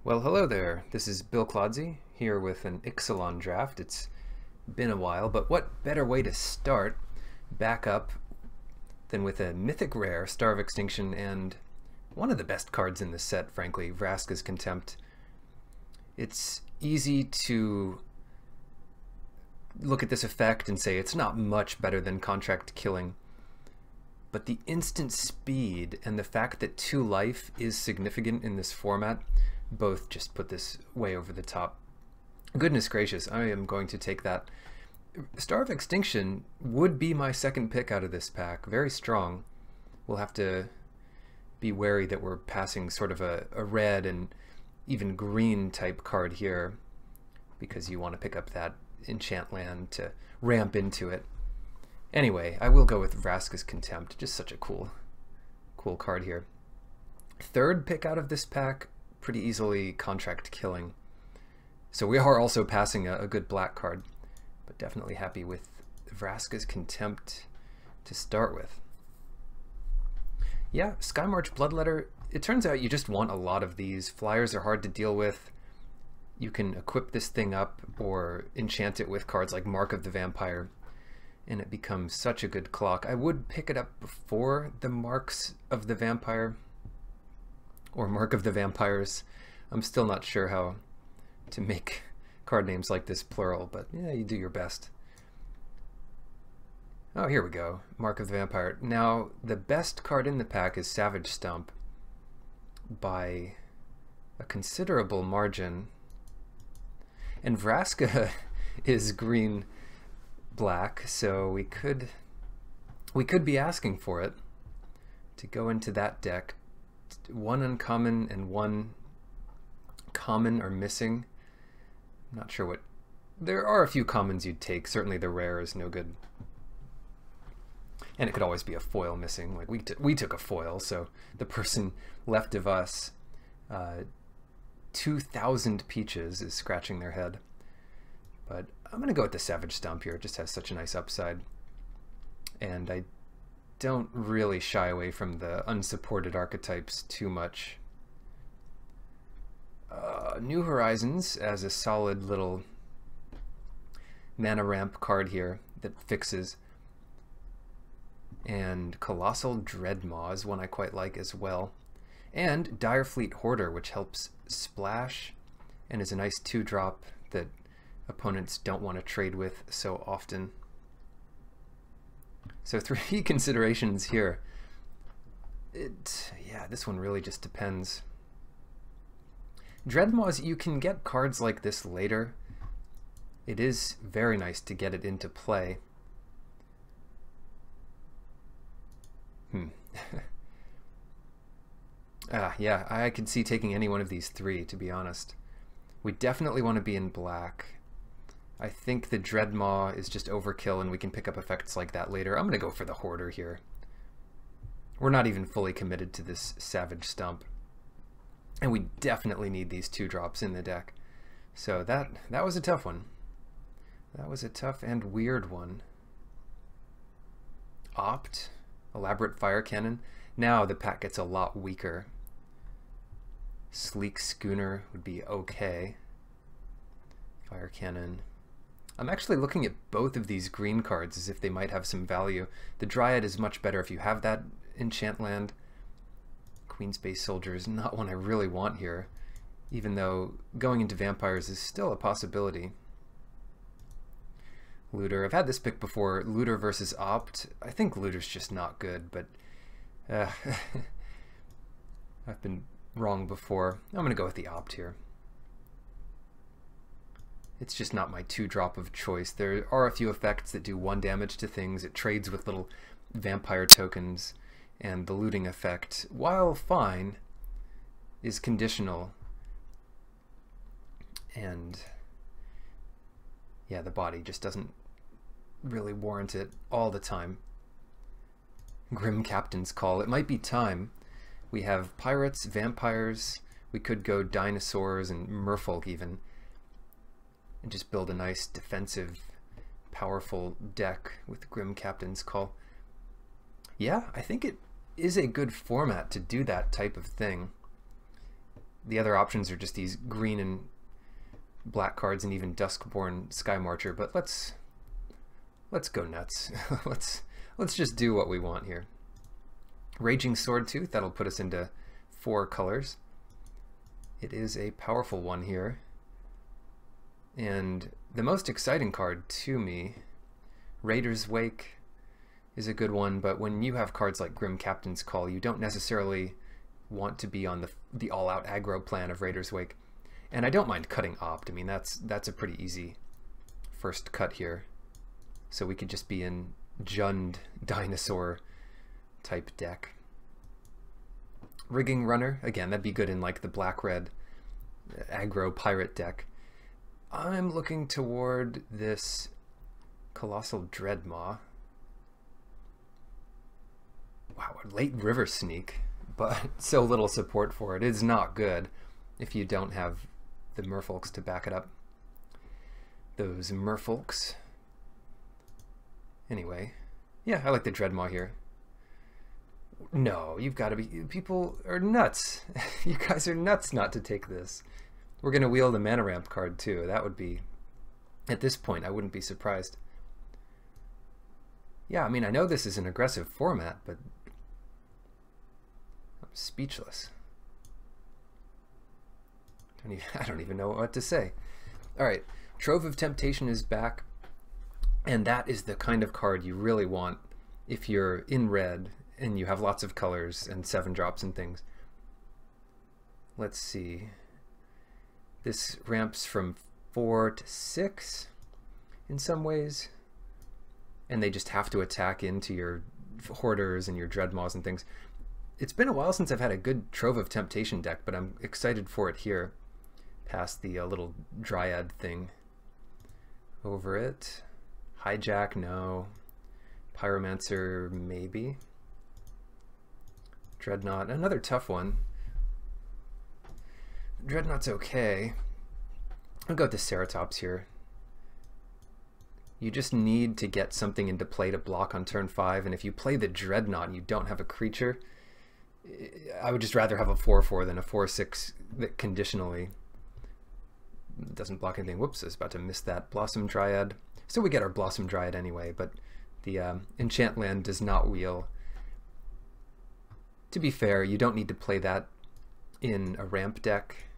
Well, hello there. This is Bill Clodsey here with an Ixalan draft. It's been a while, but what better way to start back up than with a mythic rare, Star of Extinction, and one of the best cards in the set, frankly, Vraska's Contempt. It's easy to look at this effect and say it's not much better than Contract Killing, but the instant speed and the fact that 2 life is significant in this format both just put this way over the top. Goodness gracious, I am going to take that. Star of Extinction would be my second pick out of this pack. Very strong. We'll have to be wary that we're passing sort of a red and even green type card here, because you want to pick up that enchant land to ramp into it. Anyway, I will go with Vraska's Contempt. Just such a cool card here. Third pick out of this pack, pretty easily Contract Killing. So we are also passing a good black card, but definitely happy with Vraska's Contempt to start with. Yeah, Skymarch Bloodletter, it turns out you just want a lot of these. Flyers are hard to deal with. You can equip this thing up or enchant it with cards like Mark of the Vampire, and it becomes such a good clock. I would pick it up before the Marks of the Vampire, or Mark of the Vampires. I'm still not sure how to make card names like this plural, but yeah, you do your best. Oh, here we go. Mark of the Vampire. Now, the best card in the pack is Savage Stump by a considerable margin. And Vraska is green-black, so we could be asking for it to go into that deck. 1 uncommon and 1 common are missing. I'm not sure what... There are a few commons you'd take. Certainly the rare is no good. And it could always be a foil missing. Like we took a foil, so the person left of us 2,000 peaches is scratching their head. But I'm going to go with the Savage Stump here. It just has such a nice upside. And I don't really shy away from the unsupported archetypes too much. New Horizons as a solid little mana ramp card here that fixes. And Colossal Dreadmaw is one I quite like as well. And Direfleet Hoarder, which helps splash and is a nice 2-drop that opponents don't want to trade with so often. So 3 considerations here. Yeah, this one really just depends. Dreadmaws, you can get cards like this later. It is very nice to get it into play. Yeah, I could see taking any one of these 3, to be honest. We definitely want to be in black. I think the Dreadmaw is just overkill and we can pick up effects like that later. I'm going to go for the Hoarder here. We're not even fully committed to this Savage Stump. And we definitely need these 2-drops in the deck. So that was a tough one. That was a tough and weird one. Opt, Elaborate Fire Cannon. Now the pack gets a lot weaker. Sleek Schooner would be okay. Fire Cannon. I'm actually looking at both of these green cards as if they might have some value. The Dryad is much better if you have that enchant land. Queen's Base Soldier is not one I really want here, even though going into vampires is still a possibility. Looter. I've had this pick before. Looter versus Opt. I think Looter's just not good, but I've been wrong before. I'm going to go with the Opt here. It's just not my 2-drop of choice. There are a few effects that do 1 damage to things. It trades with little vampire tokens, and the looting effect, while fine, is conditional. And yeah, the body just doesn't really warrant it all the time. Grim Captain's Call. It might be time. We have pirates, vampires, we could go dinosaurs and merfolk even, and just build a nice defensive, powerful deck with Grim Captain's Call. Yeah, I think it is a good format to do that type of thing. The other options are just these green and black cards and even Duskborn Sky Marcher, but let's go nuts. let's just do what we want here. Raging Swordtooth, that'll put us into 4 colors. It is a powerful one here. And the most exciting card to me, Raider's Wake, is a good one, but when you have cards like Grim Captain's Call, you don't necessarily want to be on the all-out aggro plan of Raider's Wake. And I don't mind cutting Opt. I mean, that's a pretty easy first cut here. So we could just be in Jund Dinosaur type deck. Rigging Runner, again, that'd be good in like the black-red aggro pirate deck. I'm looking toward this Colossal Dreadmaw. Wow, a late River Sneak, but so little support for it. It's not good if you don't have the merfolks to back it up. Those merfolks. Anyway, yeah, I like the Dreadmaw here. No, you've got to be... People are nuts. You guys are nuts not to take this. We're going to wheel the mana ramp card too. That would be... At this point, I wouldn't be surprised. Yeah, I mean, I know this is an aggressive format, but... I'm speechless. I don't even know what to say. Alright, Trove of Temptation is back. And that is the kind of card you really want if you're in red and you have lots of colors and 7-drops and things. Let's see. This ramps from 4 to 6 in some ways. And they just have to attack into your Hoarders and your Dreadmaws and things. It's been a while since I've had a good Trove of Temptation deck, but I'm excited for it here. Past the little Dryad thing over it. Hijack, no. Pyromancer, maybe. Dreadnought, another tough one. Dreadnought's okay. I'll go with the Ceratops here. You just need to get something into play to block on turn 5, and if you play the Dreadnought and you don't have a creature, I would just rather have a 4/4 than a 4/6 that conditionally doesn't block anything. Whoops, I was about to miss that Blossom Dryad. So we get our Blossom Dryad anyway, but the Enchantland does not wheel. To be fair, you don't need to play that in a ramp deck.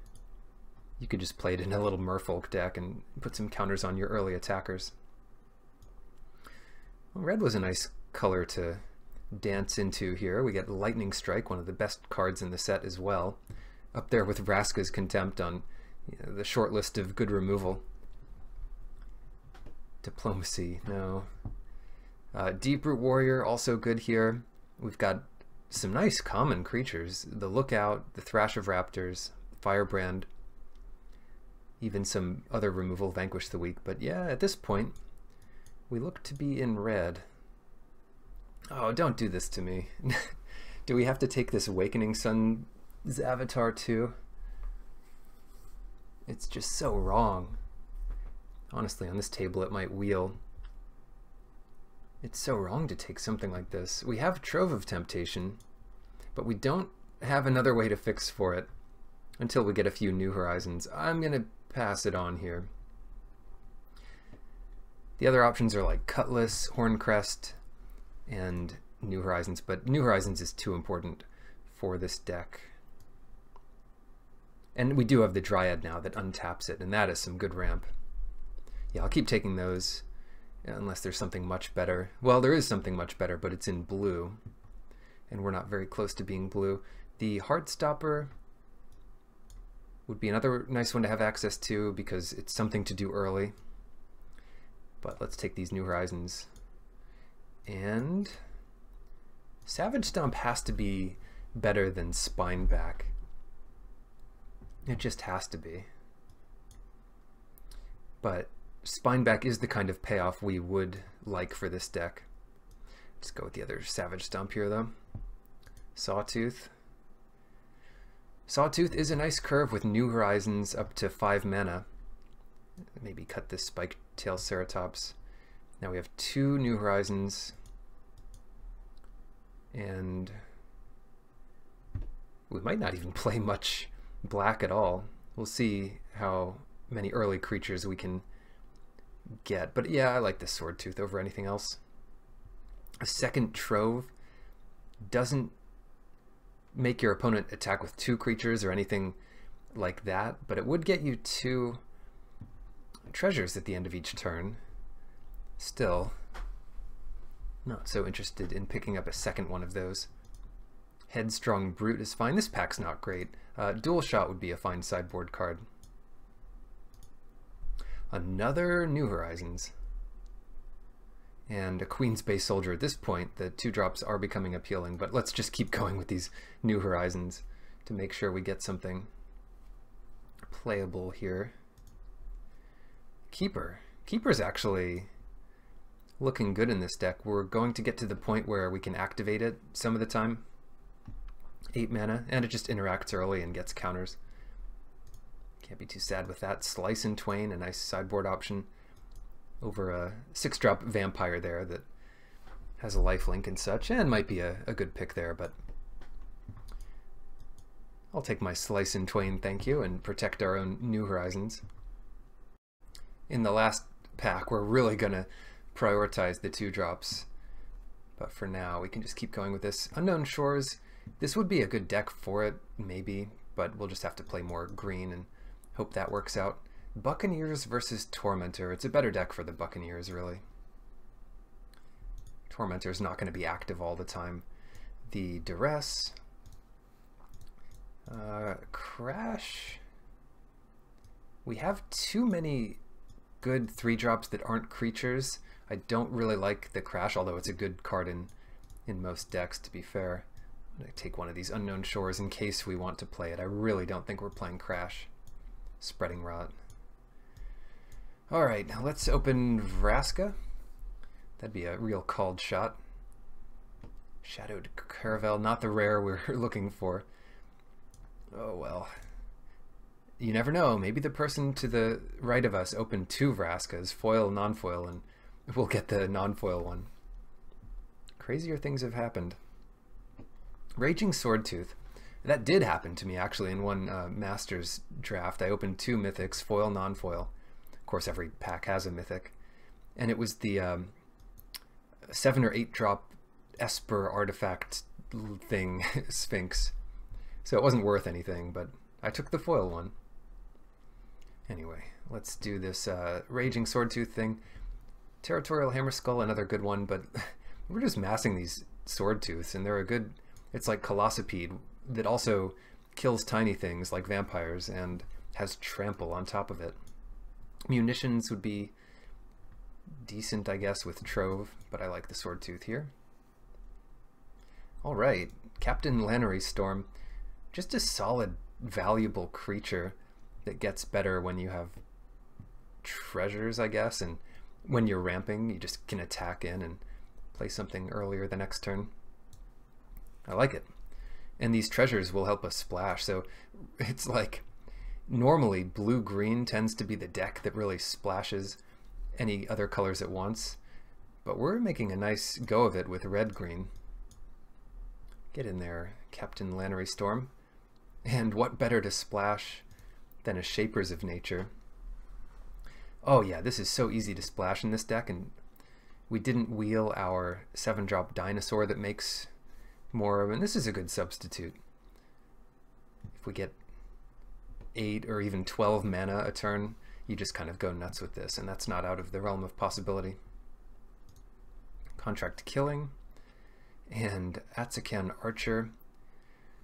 You could just play it in a little Merfolk deck and put some counters on your early attackers. Well, red was a nice color to dance into here. We get Lightning Strike, one of the best cards in the set as well. Up there with Vraska's Contempt on the short list of good removal. Diplomacy, no. Deeproot Warrior, also good here. We've got some nice common creatures. The Lookout, the Thrash of Raptors, Firebrand, even some other removal, Vanquish the Weak. But yeah, at this point, we look to be in red. Oh, don't do this to me. Do we have to take this Awakening Sun's avatar too? It's just so wrong. Honestly, on this table it might wheel. It's so wrong to take something like this. We have Trove of Temptation, but we don't have another way to fix for it until we get a few New Horizons. I'm going to pass it on here. The other options are like Cutlass, Horncrest, and New Horizons, but New Horizons is too important for this deck. And we do have the Dryad now that untaps it, and that is some good ramp. Yeah, I'll keep taking those unless there's something much better. Well, there is something much better, but it's in blue, and we're not very close to being blue. The Heartstopper would be another nice one to have access to because it's something to do early. But let's take these New Horizons. And Savage Stomp has to be better than Spineback. It just has to be. But Spineback is the kind of payoff we would like for this deck. Let's go with the other Savage Stomp here though. Sawtooth. Sawtooth is a nice curve with New Horizons up to 5 mana. Maybe cut this Spike Tail Ceratops. Now we have 2 New Horizons. And we might not even play much black at all. We'll see how many early creatures we can get. But yeah, I like this Sword Tooth over anything else. A second Trove doesn't make your opponent attack with 2 creatures or anything like that, but it would get you 2 treasures at the end of each turn. Still, not so interested in picking up a second one of those. Headstrong Brute is fine. This pack's not great. Dual Shot would be a fine sideboard card. Another New Horizons. And a Queen's Bay Soldier. At this point, the 2-drops are becoming appealing, but let's just keep going with these New Horizons to make sure we get something playable here. Keeper. Keeper's actually looking good in this deck. We're going to get to the point where we can activate it some of the time. 8 mana, and it just interacts early and gets counters. Can't be too sad with that. Slice in Twain, a nice sideboard option over a 6-drop vampire there that has a lifelink and such, and might be a good pick there, but I'll take my Slice in Twain, thank you, and protect our own New Horizons. In the last pack, we're really gonna prioritize the 2-drops, but for now we can just keep going with this. Unknown Shores, this would be a good deck for it, maybe, but we'll just have to play more green and hope that works out. Buccaneers versus Tormentor. It's a better deck for the Buccaneers, really. Tormentor's not going to be active all the time. The Duress. Crash. We have too many good 3-drops that aren't creatures. I don't really like the Crash, although it's a good card in most decks, to be fair. I'm going to take one of these Unknown Shores in case we want to play it. I really don't think we're playing Crash. Spreading Rot. Alright, now let's open Vraska. That'd be a real called shot. Shadowed Caravel, not the rare we're looking for. Oh well. You never know, maybe the person to the right of us opened 2 Vraskas, foil, non-foil, and we'll get the non-foil one. Crazier things have happened. Raging Swordtooth. That did happen to me actually in one Masters draft. I opened 2 mythics, foil, non-foil. Of course, every pack has a mythic. And it was the 7 or 8 drop Esper artifact thing, Sphinx. So it wasn't worth anything, but I took the foil one. Anyway, let's do this Raging Swordtooth thing. Territorial Hammerskull, another good one, but we're just massing these Swordtooths, and they're a good... It's like Colossipede that also kills tiny things like vampires and has Trample on top of it. Munitions would be decent, I guess, with Trove, but I like the Swordtooth here. Alright, Captain Lannery Storm. Just a solid, valuable creature that gets better when you have treasures, I guess, and when you're ramping, you just can attack in and play something earlier the next turn. I like it. And these treasures will help us splash, so it's like normally blue-green tends to be the deck that really splashes any other colors at once, but we're making a nice go of it with red-green. Get in there, Captain Lannery Storm. And what better to splash than a Shapers of Nature? Oh yeah, this is so easy to splash in this deck, and we didn't wheel our 7-drop Dinosaur that makes more of, and this is a good substitute. If we get 8 or even 12 mana a turn, you just kind of go nuts with this, and that's not out of the realm of possibility. Contract Killing and Atsakan Archer.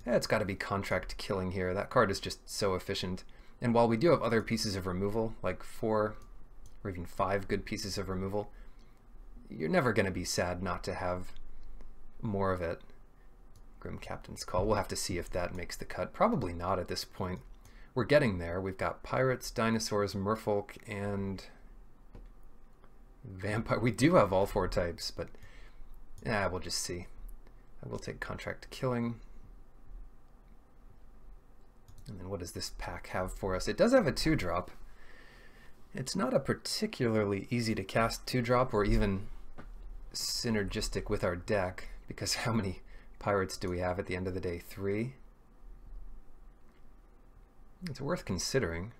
Yeah, it's got to be Contract Killing here. That card is just so efficient. And while we do have other pieces of removal, like 4 or even 5 good pieces of removal, you're never going to be sad not to have more of it. Grim Captain's Call. We'll have to see if that makes the cut. Probably not at this point. We're getting there. We've got Pirates, Dinosaurs, Merfolk, and Vampire. We do have all 4 types, but we'll just see. I will take Contract Killing. And then what does this pack have for us? It does have a 2-drop. It's not a particularly easy to cast 2-drop or even synergistic with our deck, because how many Pirates do we have at the end of the day? 3? It's worth considering.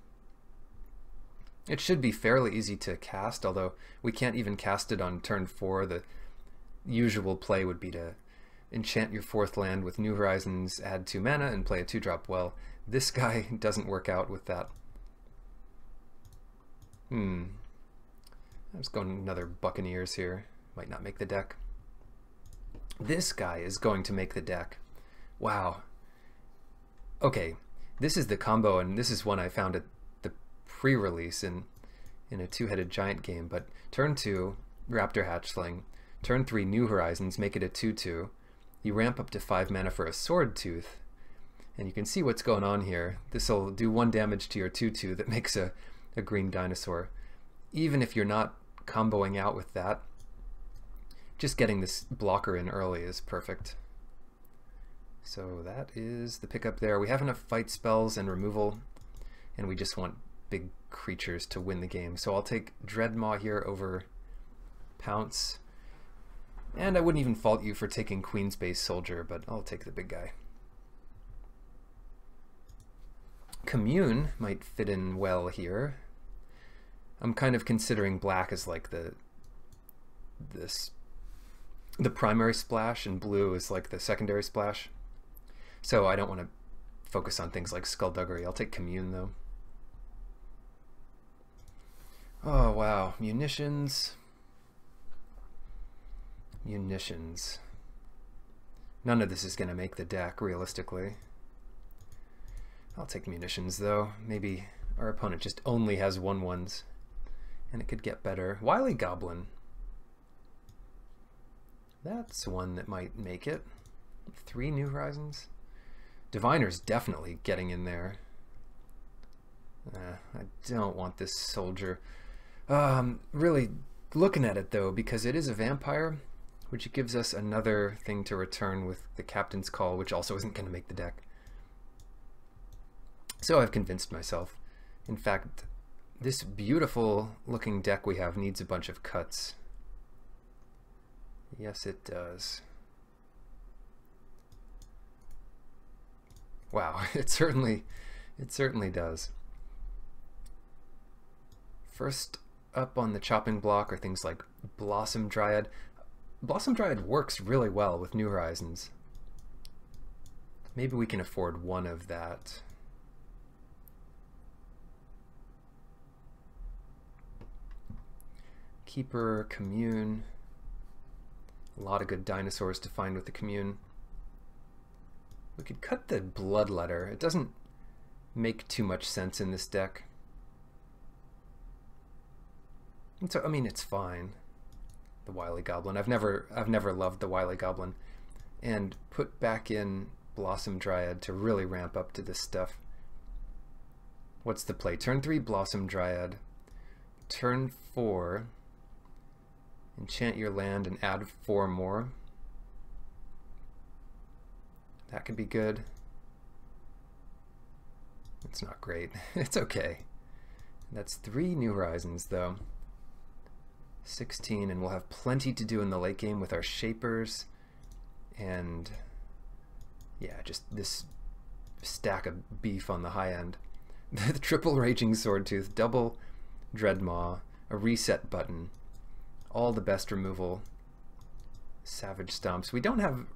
It should be fairly easy to cast, although we can't even cast it on turn 4. The usual play would be to enchant your 4th land with New Horizons, add 2 mana, and play a 2-drop. Well, this guy doesn't work out with that. I'm just going another Buccaneers here. Might not make the deck. This guy is going to make the deck. Wow. Okay, this is the combo, and this is one I found at the pre-release in a 2-headed giant game. But turn 2, Raptor Hatchling. Turn 3, New Horizons, make it a 2/2. You ramp up to 5 mana for a Sword Tooth. And you can see what's going on here. This will do 1 damage to your 2/2 that makes a green dinosaur. Even if you're not comboing out with that, just getting this blocker in early is perfect. So that is the pickup there. We have enough fight spells and removal, and we just want big creatures to win the game. So I'll take Dreadmaw here over Pounce. And I wouldn't even fault you for taking Queensbase Soldier, but I'll take the big guy. Commune might fit in well here. I'm kind of considering black as like the primary splash, and blue is like the secondary splash. So I don't want to focus on things like Skullduggery. I'll take Commune though. Oh wow, munitions. Munitions. None of this is going to make the deck, realistically. I'll take munitions though. Maybe our opponent just only has 1/1s, and it could get better. Wily Goblin. That's one that might make it. 3 New Horizons. Diviner's definitely getting in there. I don't want this soldier. Really looking at it though, because it is a vampire, which gives us another thing to return with the Captain's Call, which also isn't going to make the deck. So I've convinced myself. In fact, this beautiful looking deck we have needs a bunch of cuts. Yes, it does. Wow, it certainly does. First up on the chopping block are things like Blossom Dryad. Blossom Dryad works really well with New Horizons. Maybe we can afford one of that. Keeper, Commune. A lot of good dinosaurs to find with the Commune. We could cut the Bloodletter. It doesn't make too much sense in this deck. And so, I mean, it's fine. The Wily Goblin. I've never loved the Wily Goblin. And put back in Blossom Dryad to really ramp up to this stuff. What's the play? Turn 3, Blossom Dryad. Turn 4, enchant your land and add 4 more. That could be good. It's not great. It's okay. That's 3 New Horizons though. 16, and we'll have plenty to do in the late game with our Shapers, and yeah, just this stack of beef on the high end. The triple Raging Swordtooth, double Dreadmaw, a reset button, all the best removal, Savage Stomps. We don't have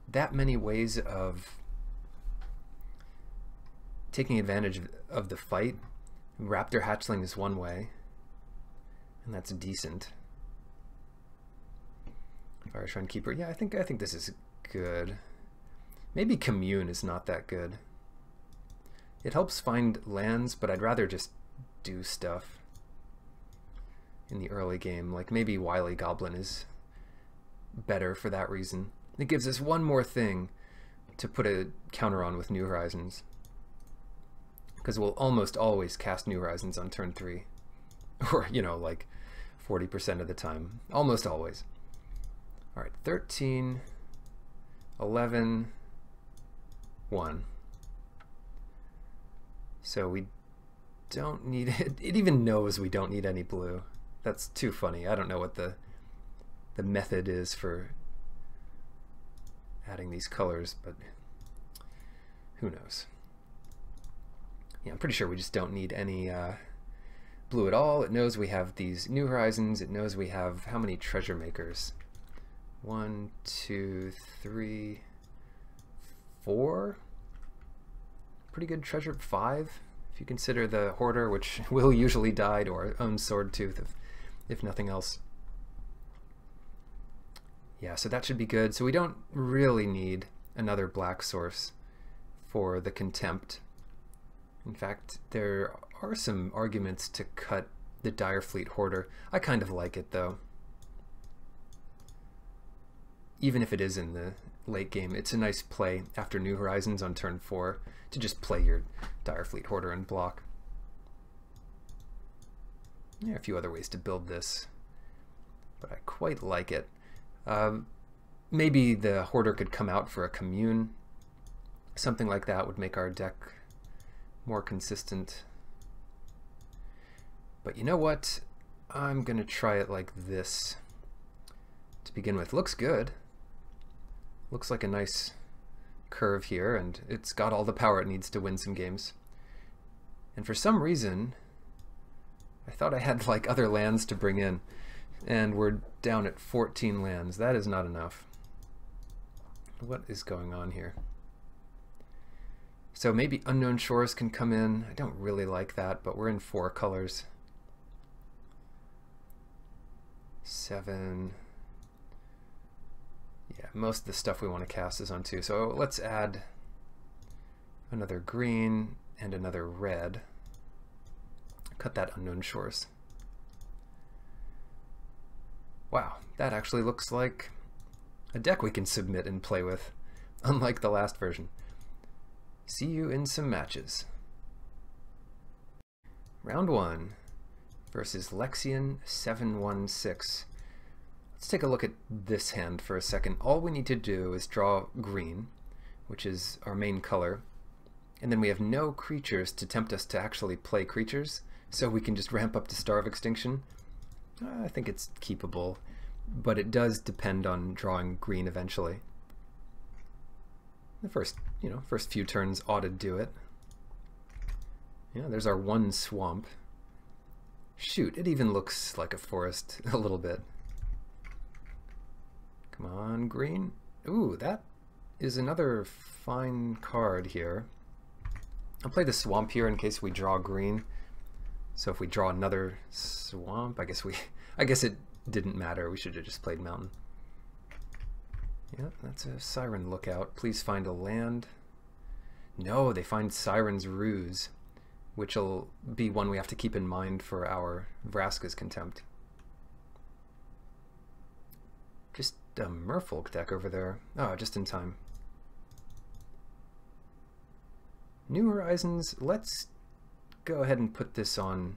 that many ways of taking advantage of the fight. Raptor Hatchling is one way, and that's decent. Fire Shrine Keeper, yeah, I think this is good. Maybe Commune is not that good. It helps find lands, but I'd rather just do stuff in the early game. Like maybe Wily Goblin is better for that reason. It gives us one more thing to put a counter on with New Horizons, because we'll almost always cast New Horizons on turn 3, or you know, like 40% of the time, almost always. All right, 13, 11, 1. So we don't need it. It even knows we don't need any blue. That's too funny. I don't know what the method is for adding these colors, but who knows. Yeah, I'm pretty sure we just don't need any blue at all. It knows we have these New Horizons. It knows we have how many treasure makers? 1, 2, 3, 4. Pretty good treasure. 5, if you consider the Hoarder, which will usually die to our own sword tooth, if nothing else. Yeah, so that should be good. So we don't really need another black source for the Contempt. In fact, there are some arguments to cut the Direfleet Hoarder. I kind of like it, though. Even if it is in the late game, it's a nice play after New Horizons on turn 4 to just play your Direfleet Hoarder and block. There are a few other ways to build this, but I quite like it. Maybe the Hoarder could come out for a Commune. Something like that would make our deck more consistent. But you know what? I'm gonna try it like this to begin with. Looks good. Looks like a nice curve here, and it's got all the power it needs to win some games. And for some reason, I thought I had like other lands to bring in, and we're down at 14 lands. That is not enough. What is going on here? So maybe Unknown Shores can come in. I don't really like that, but we're in 4 colors. 7. Yeah, most of the stuff we want to cast is on 2. So let's add another green and another red. Cut that Unknown Shores. Wow, that actually looks like a deck we can submit and play with, unlike the last version. See you in some matches. Round 1 versus Lexian 716. Let's take a look at this hand for a second. All we need to do is draw green, which is our main color, and then we have no creatures to tempt us to actually play creatures, so we can just ramp up to Star of Extinction. I think it's keepable, but it does depend on drawing green eventually. The first few turns ought to do it. Yeah, there's our 1 swamp. Shoot, it even looks like a forest a little bit. Come on, green. Ooh, that is another fine card here. I'll play the swamp here in case we draw green. So if we draw another swamp, I guess it didn't matter. We should have just played mountain. Yep, that's a Siren Lookout. Please find a land. No, they find Siren's Ruse, which will be one we have to keep in mind for our Vraska's Contempt. Just a Merfolk deck over there. Oh, just in time. New Horizons, let's go ahead and put this on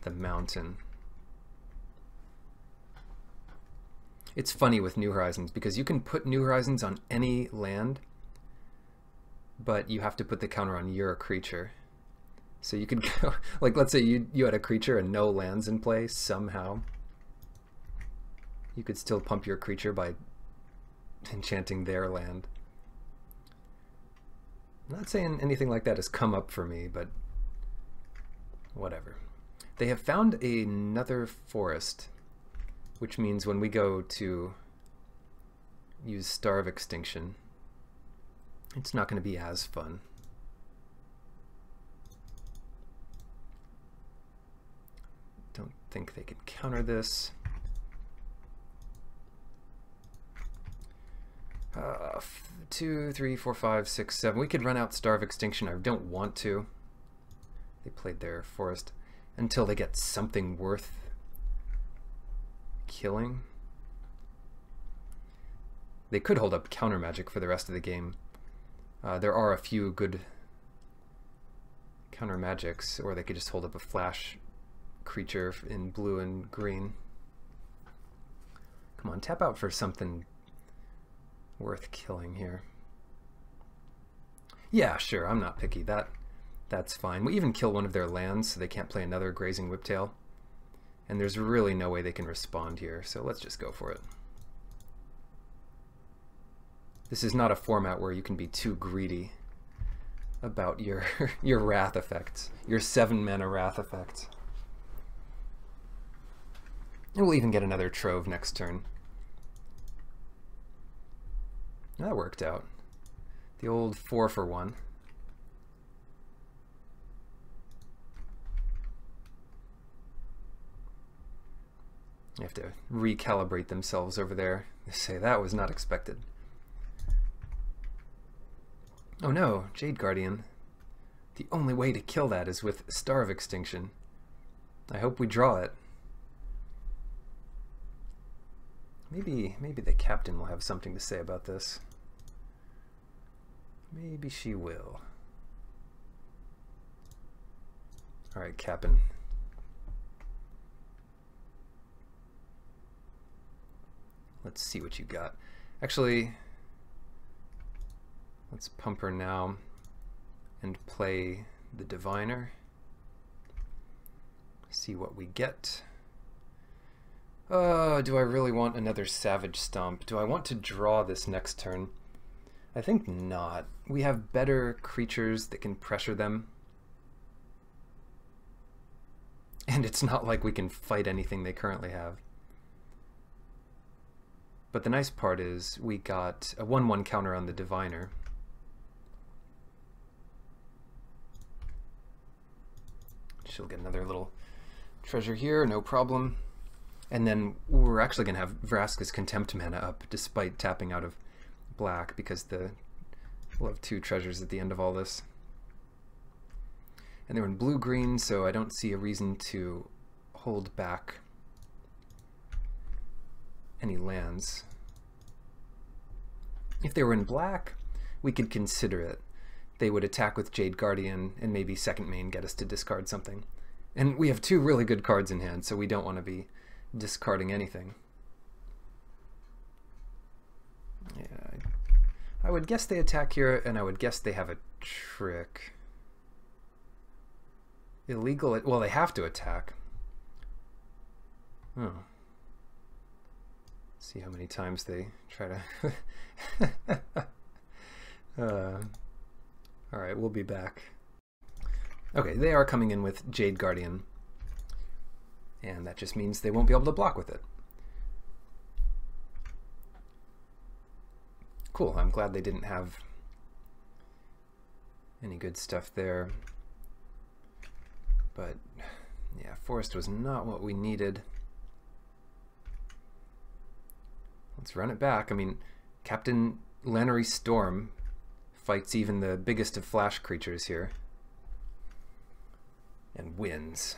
the mountain. It's funny with New Horizons because you can put New Horizons on any land, but you have to put the counter on your creature. So you could go, like let's say you had a creature and no lands in play somehow. You could still pump your creature by enchanting their land. I'm not saying anything like that has come up for me, but whatever. They have found another forest, which means when we go to use Star of Extinction, it's not going to be as fun. Don't think they can counter this. 2, 3, 4, 5, 6, 7. We could run out Star of Extinction. I don't want to. They played their forest until they get something worth killing. They could hold up counter magic for the rest of the game. There are a few good counter magics, or they could just hold up a flash creature in blue and green. Come on, tap out for something worth killing here. Yeah, sure, I'm not picky. That's fine. We even kill one of their lands so they can't play another Grazing Whiptail. And there's really no way they can respond here, so let's just go for it. This is not a format where you can be too greedy. about your your wrath effects, your 7-mana wrath effects. And we'll even get another Trove next turn. That worked out. The old 4-for-1. You have to recalibrate themselves over there. They say that was not expected. Oh no, Jade Guardian. The only way to kill that is with Star of Extinction. I hope we draw it. Maybe the captain will have something to say about this. Maybe she will. Alright, Captain. Let's see what you got. Actually, let's pump her now and play the Diviner. See what we get. Do I really want another Savage Stomp? Do I want to draw this next turn? I think not. We have better creatures that can pressure them. And it's not like we can fight anything they currently have. But the nice part is we got a 1/1 counter on the Diviner. She'll get another little treasure here, no problem. And then we're actually going to have Vraska's Contempt mana up despite tapping out of black, because we'll have 2 treasures at the end of all this. And they're in blue-green, so I don't see a reason to hold back any lands. If they were in black, we could consider it. They would attack with Jade Guardian and maybe second main get us to discard something. And we have 2 really good cards in hand, so we don't want to be discarding anything. Yeah, I would guess they attack here, and I would guess they have a trick. Illegal, well, they have to attack. Oh. See how many times they try to... Alright, we'll be back. Okay, they are coming in with Jade Guardian. And that just means they won't be able to block with it. Cool, I'm glad they didn't have any good stuff there. But, yeah, Forest was not what we needed. Let's run it back. I mean, Captain Lannery Storm fights even the biggest of flash creatures here. And wins.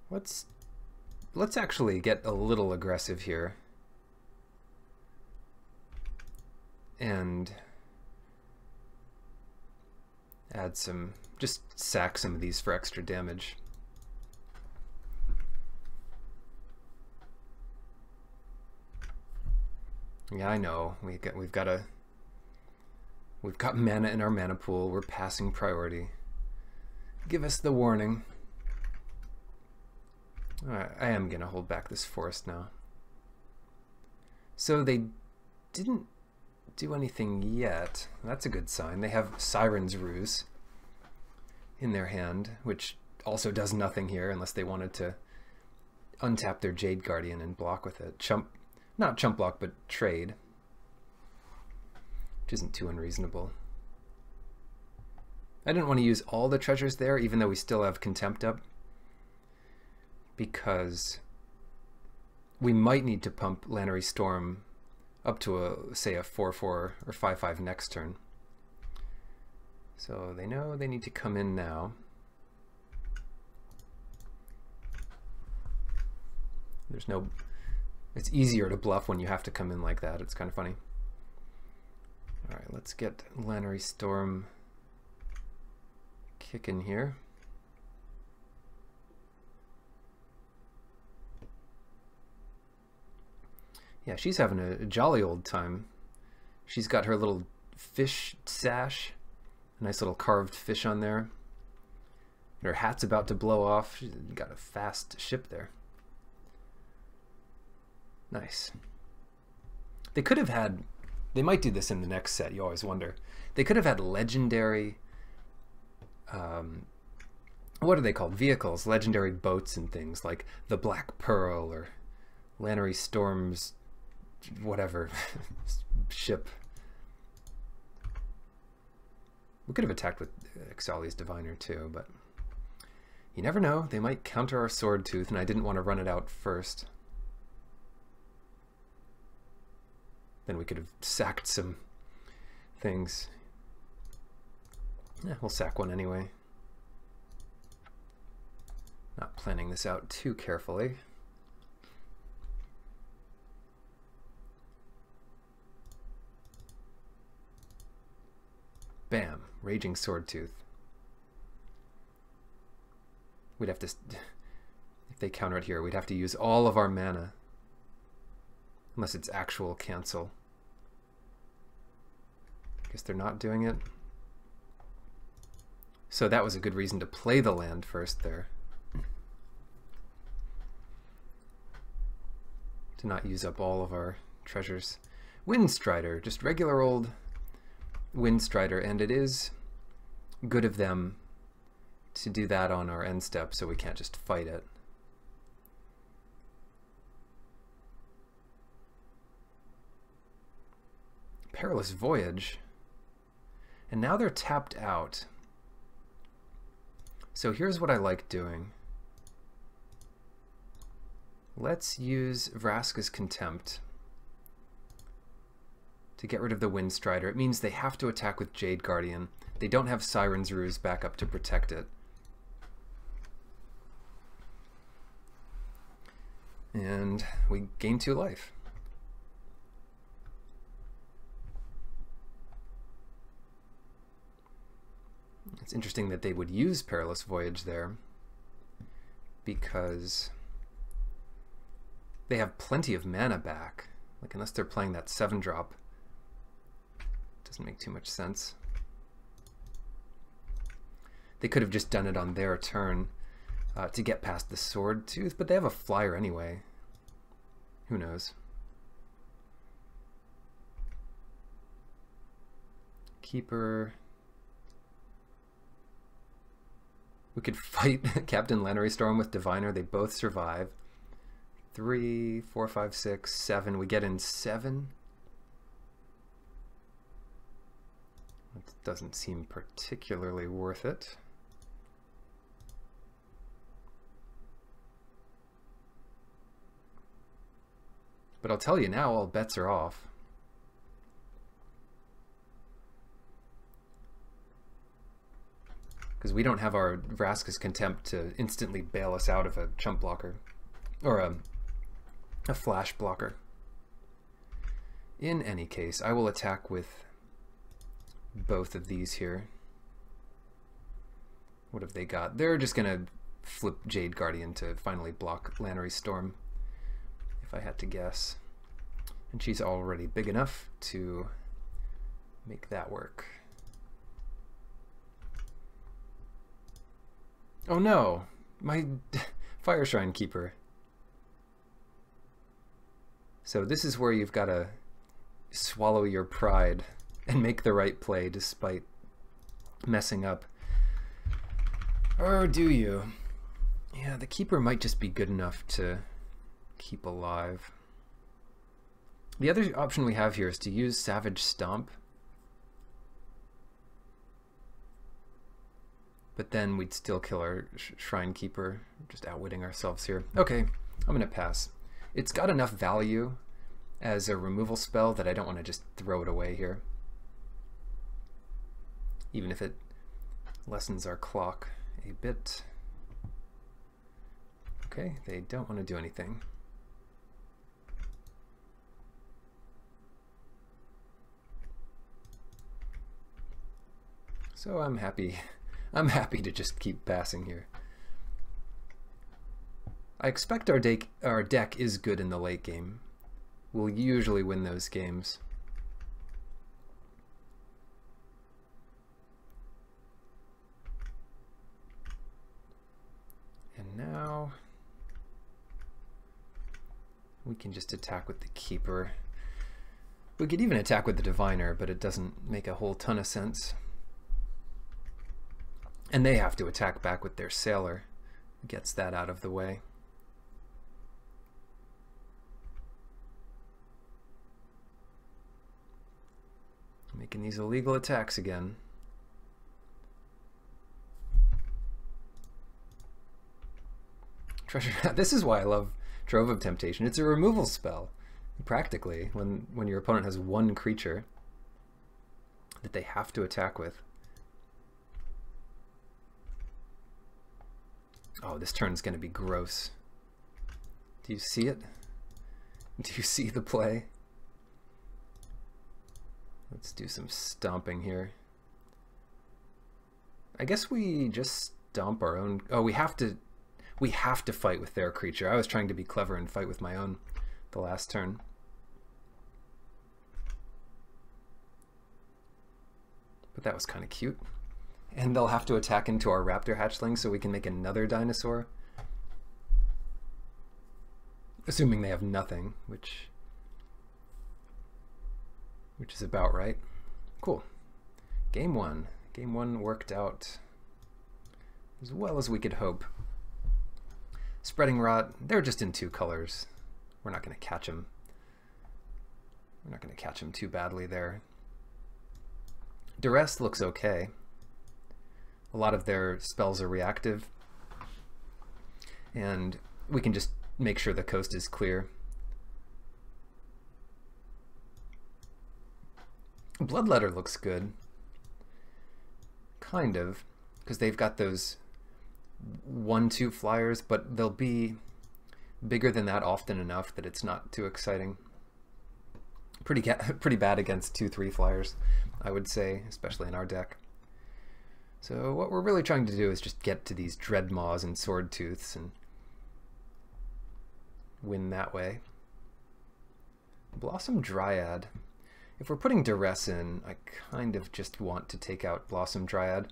Let's actually get a little aggressive here. And add some, just sack some of these for extra damage. Yeah, I know. We've got mana in our mana pool. We're passing priority. Give us the warning. Alright, I am gonna hold back this Forest now. So they didn't do anything yet. That's a good sign. They have Siren's Ruse in their hand, which also does nothing here unless they wanted to untap their Jade Guardian and block with it. Not chump block, but trade. Which isn't too unreasonable. I didn't want to use all the treasures there, even though we still have Contempt up, because we might need to pump Lannery Storm up to, say, a 4-4 or 5-5 next turn. So they know they need to come in now. There's no... It's easier to bluff when you have to come in like that. It's kind of funny. Alright, let's get Lannery Storm kicking here. Yeah, she's having a jolly old time. She's got her little fish sash. A nice little carved fish on there. Her hat's about to blow off. She's got a fast ship there. Nice. They could have had... They might do this in the next set, you always wonder. They could have had legendary... what are they called? Vehicles, legendary boats and things like the Black Pearl or Lannery Storm's whatever ship. We could have attacked with Ixalan's Diviner too, but you never know. They might counter our Sword Tooth, and I didn't want to run it out first. Then we could have sacked some things. Yeah, we'll sack one anyway. Not planning this out too carefully. Bam, Raging Sword Tooth. We'd have to, if they counter it here, we'd have to use all of our mana. Unless it's actual cancel. Guess they're not doing it. So that was a good reason to play the land first there. To not use up all of our treasures. Windstrider, just regular old Windstrider, and it is good of them to do that on our end step so we can't just fight it. Perilous Voyage. And now they're tapped out. So here's what I like doing. Let's use Vraska's Contempt to get rid of the Windstrider. It means they have to attack with Jade Guardian. They don't have Siren's Ruse back up to protect it. And we gain 2 life. It's interesting that they would use Perilous Voyage there because they have plenty of mana back. Like, unless they're playing that 7-drop, doesn't make too much sense. They could have just done it on their turn to get past the Sword Tooth, but they have a flyer anyway. Who knows? Keeper. We could fight Captain Lannery Storm with Diviner. They both survive. 3, 4, 5, 6, 7. We get in 7. That doesn't seem particularly worth it. But I'll tell you now, all bets are off. Because we don't have our Vraska's Contempt to instantly bail us out of a chump blocker. Or a flash blocker. In any case, I will attack with both of these here. What have they got? They're just going to flip Jade Guardian to finally block Lannery Storm, if I had to guess. And she's already big enough to make that work. Oh no! My Fire Shrine Keeper. So this is where you've got to swallow your pride and make the right play despite messing up. Or do you? Yeah, the Keeper might just be good enough to keep alive. The other option we have here is to use Savage Stomp. But then we'd still kill our Shrine Keeper, just outwitting ourselves here. Okay, I'm going to pass. It's got enough value as a removal spell that I don't want to just throw it away here. Even if it lessens our clock a bit. Okay, they don't want to do anything. So I'm happy to just keep passing here. I expect our deck is good in the late game. We'll usually win those games. now we can just attack with the Keeper. We could even attack with the Diviner, but it doesn't make a whole ton of sense. And they have to attack back with their Sailor. Gets that out of the way. Making these illegal attacks again. Treasure. This is why I love Trove of Temptation. It's a removal spell, practically, when your opponent has one creature that they have to attack with. Oh, this turn's going to be gross. Do you see it? Do you see the play? Let's do some stomping here. I guess we just stomp our own. Oh, we have to fight with their creature. I was trying to be clever and fight with my own the last turn. But that was kind of cute. And they'll have to attack into our raptor hatchling so we can make another dinosaur. Assuming they have nothing, which is about right. Cool. Game one. Game one worked out as well as we could hope. Spreading Rot, they're just in 2 colors. We're not going to catch them. We're not going to catch them too badly there. Duress looks okay. A lot of their spells are reactive. And we can just make sure the coast is clear. Bloodletter looks good. Kind of. Because they've got those 1/2 flyers, but they'll be bigger than that often enough that it's not too exciting. Pretty bad against 2/3 flyers, I would say, especially in our deck. So what we're really trying to do is just get to these Dreadmaws and Swordtooths and win that way. Blossom Dryad. If we're putting Duress in, I kind of just want to take out Blossom Dryad.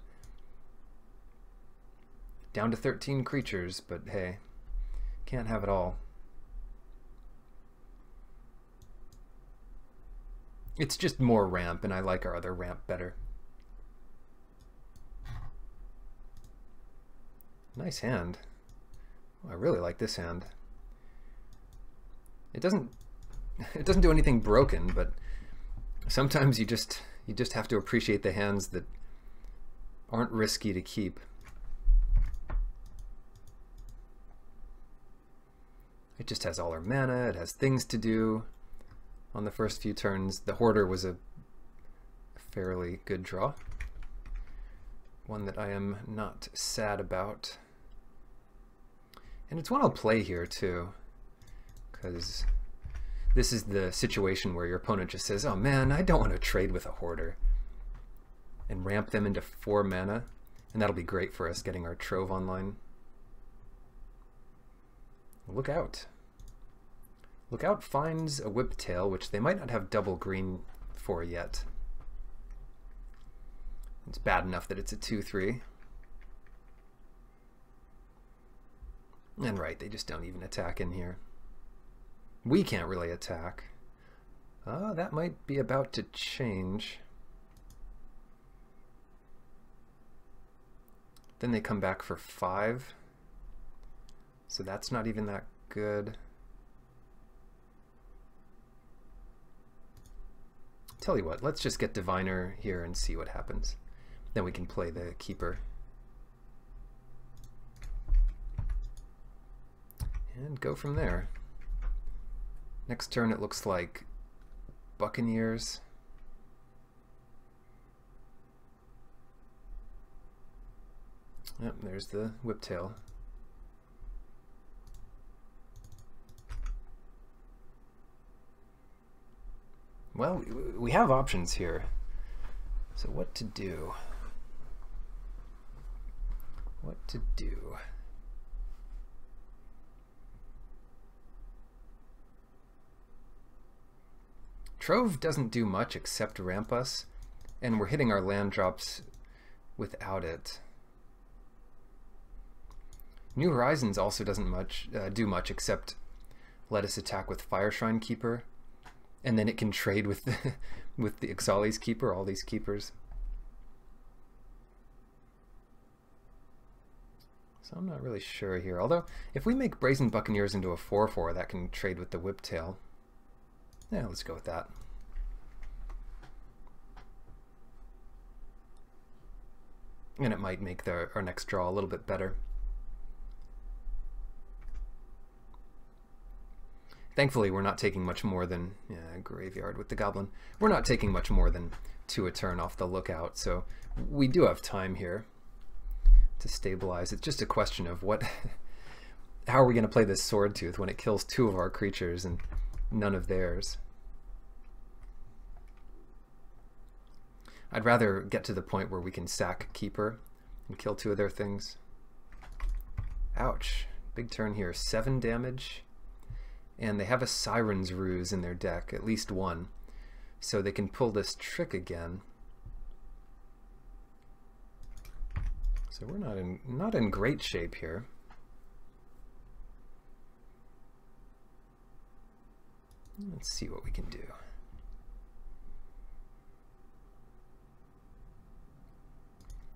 Down to 13 creatures, but hey, can't have it all. It's just more ramp, and I like our other ramp better. Nice hand. I really like this hand. It doesn't do anything broken, but sometimes you just have to appreciate the hands that aren't risky to keep. It just has all our mana, it has things to do on the first few turns. The Hoarder was a fairly good draw. One that I am not sad about. And it's one I'll play here too, because this is the situation where your opponent just says, oh man, I don't want to trade with a Hoarder, and ramp them into 4 mana, and that'll be great for us getting our Trove online. Look Out. Look Out finds a Whiptail, which they might not have double green for yet. It's bad enough that it's a 2/3. And right, they just don't even attack in here. We can't really attack. That might be about to change. Then they come back for 5. So that's not even that good. Tell you what, let's just get Diviner here and see what happens. Then we can play the Keeper. And go from there. Next turn it looks like Buccaneers. Yep, there's the Whiptail. Well, we have options here. So what to do? What to do? Trove doesn't do much except ramp us, and we're hitting our land drops without it. New Horizons also doesn't do much except let us attack with Fire Shrine Keeper, and then it can trade with with the Ixali's Keeper, all these keepers. So I'm not really sure here. Although, if we make Brazen Buccaneers into a 4/4, that can trade with the Whiptail. Yeah, let's go with that. And it might make our next draw a little bit better. Thankfully, we're not taking much more than Graveyard with the Goblin. We're not taking much more than 2 a turn off the Lookout, so we do have time here to stabilize. It's just a question of how are we going to play this Sword Tooth when it kills 2 of our creatures and none of theirs? I'd rather get to the point where we can sack Keeper and kill 2 of their things. Ouch. Big turn here. 7 damage. And they have a Siren's Ruse in their deck, at least one. So they can pull this trick again. So we're not in great shape here. Let's see what we can do.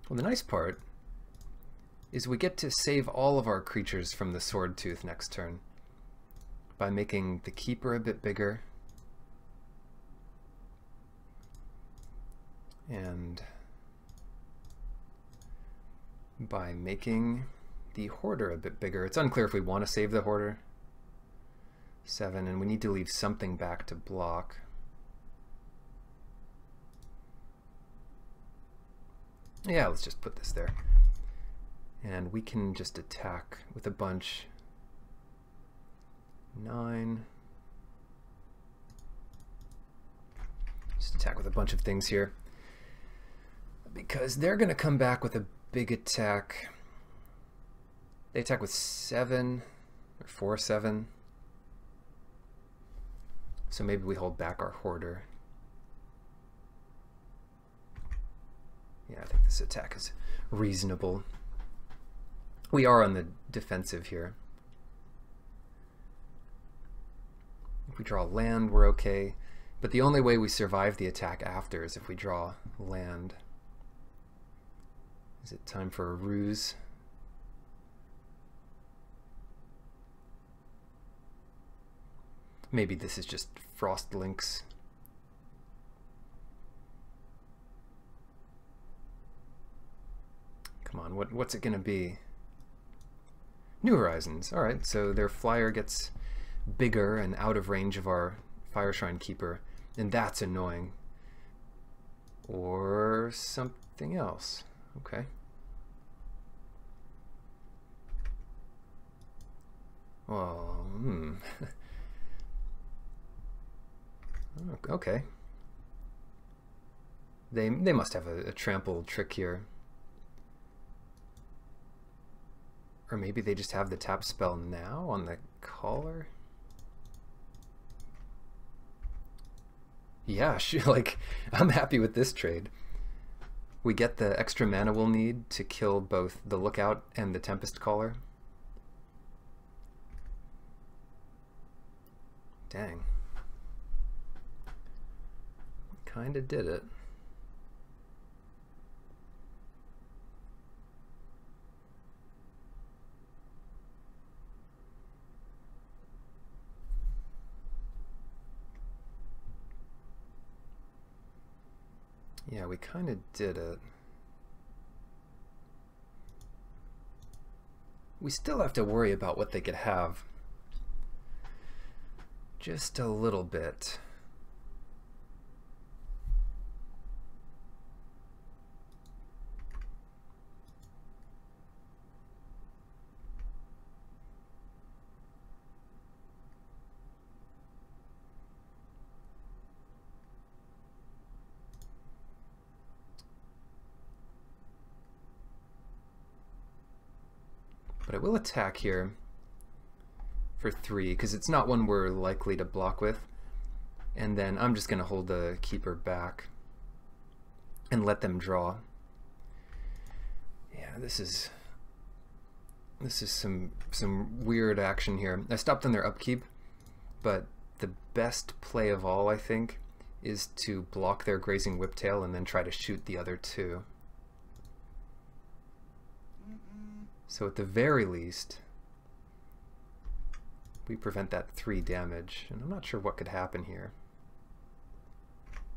Well, the nice part is we get to save all of our creatures from the Sword Tooth next turn by making the Keeper a bit bigger and by making the Hoarder a bit bigger. It's unclear if we want to save the Hoarder. 7, and we need to leave something back to block. Yeah, let's just put this there. And we can just attack with a bunch. 9. Just attack with a bunch of things here. Because they're going to come back with a big attack. They attack with 7 or 4/7. So maybe we hold back our Hoarder. Yeah, I think this attack is reasonable. We are on the defensive here. If we draw land, we're okay. But the only way we survive the attack after is if we draw land. Is it time for a ruse? Maybe this is just Frost Links. Come on, what's it gonna be? New Horizons. Alright, so their flyer gets bigger and out of range of our Fire Shrine Keeper, and that's annoying. Or something else. Okay. Well, okay. They must have a trample trick here. Or maybe they just have the tap spell now on the caller? Yeah, like, I'm happy with this trade. We get the extra mana we'll need to kill both the Lookout and the Tempest Caller. Dang. Kinda did it. Yeah, we kind of did it. We still have to worry about what they could have. Just a little bit. But I will attack here for 3, because it's not one we're likely to block with. And then I'm just going to hold the Keeper back and let them draw. Yeah, this is This is some weird action here. I stopped on their upkeep, but the best play of all, I think, is to block their grazing whiptail and then try to shoot the other two. So at the very least, we prevent that 3 damage, and I'm not sure what could happen here.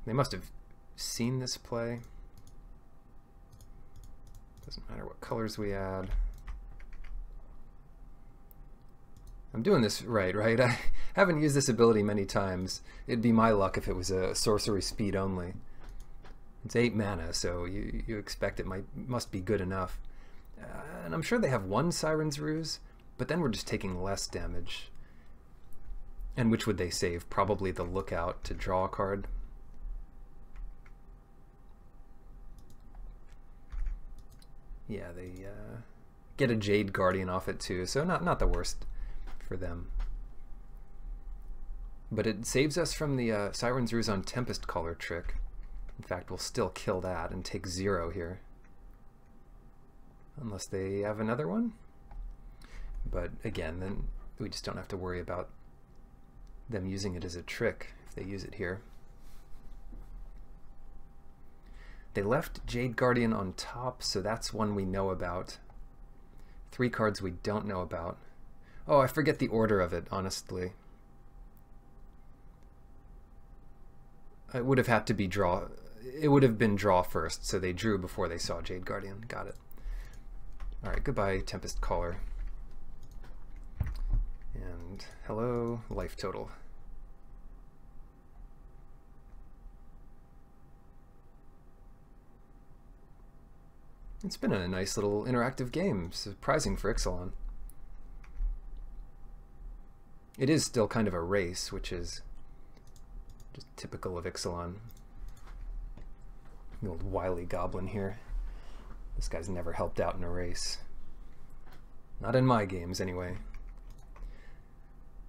They must have seen this play. Doesn't matter what colors we add. I'm doing this right? I haven't used this ability many times. It'd be my luck if it was a sorcery speed only. It's 8 mana, so you expect it must be good enough. And I'm sure they have 1 Siren's Ruse, but then we're just taking less damage. And which would they save? Probably the Lookout to draw a card. Yeah, they get a Jade Guardian off it too, so not the worst for them. But it saves us from the Siren's Ruse on Tempest Caller trick. In fact, we'll still kill that and take 0 here. Unless they have another one. But again, then we just don't have to worry about them using it as a trick if they use it here. They left Jade Guardian on top, so that's one we know about. 3 cards we don't know about. Oh, I forget the order of it, honestly. It would have had to be draw. It would have been draw first, so they drew before they saw Jade Guardian. Got it. Alright, goodbye, Tempest Caller. And hello, life total. It's been a nice little interactive game, surprising for Ixalan. It is still kind of a race, which is just typical of Ixalan. The old wily goblin here. This guy's never helped out in a race. Not in my games, anyway.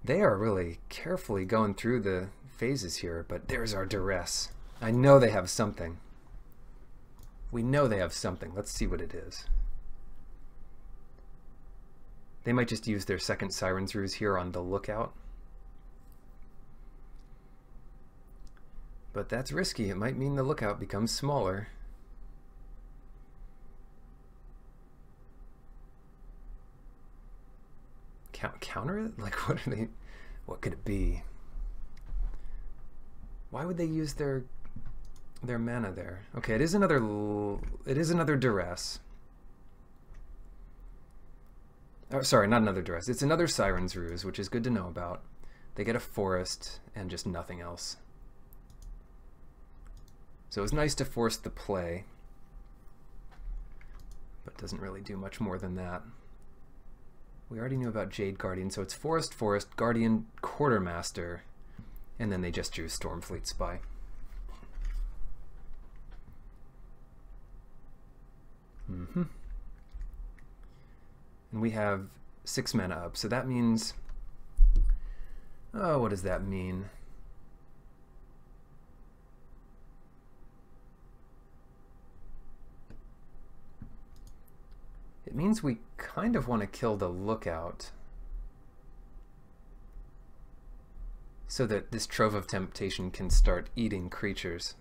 They are really carefully going through the phases here, but there's our duress. I know they have something. We know they have something. Let's see what it is. They might just use their second Siren's Ruse here on the Lookout. But that's risky. It might mean the Lookout becomes smaller. Counter it? Like, what are they? What could it be? Why would they use their mana there? Okay, it is another duress. Oh, sorry, not another duress. It's another Siren's Ruse, which is good to know about. They get a forest and just nothing else. So it was nice to force the play, but doesn't really do much more than that. We already knew about Jade Guardian, so it's Forest, Forest, Guardian, Quartermaster, and then they just drew Stormfleet Spy. And we have 6 mana up, so that means... Oh, what does that mean? It means we kind of want to kill the Lookout so that this Trove of Temptation can start eating creatures.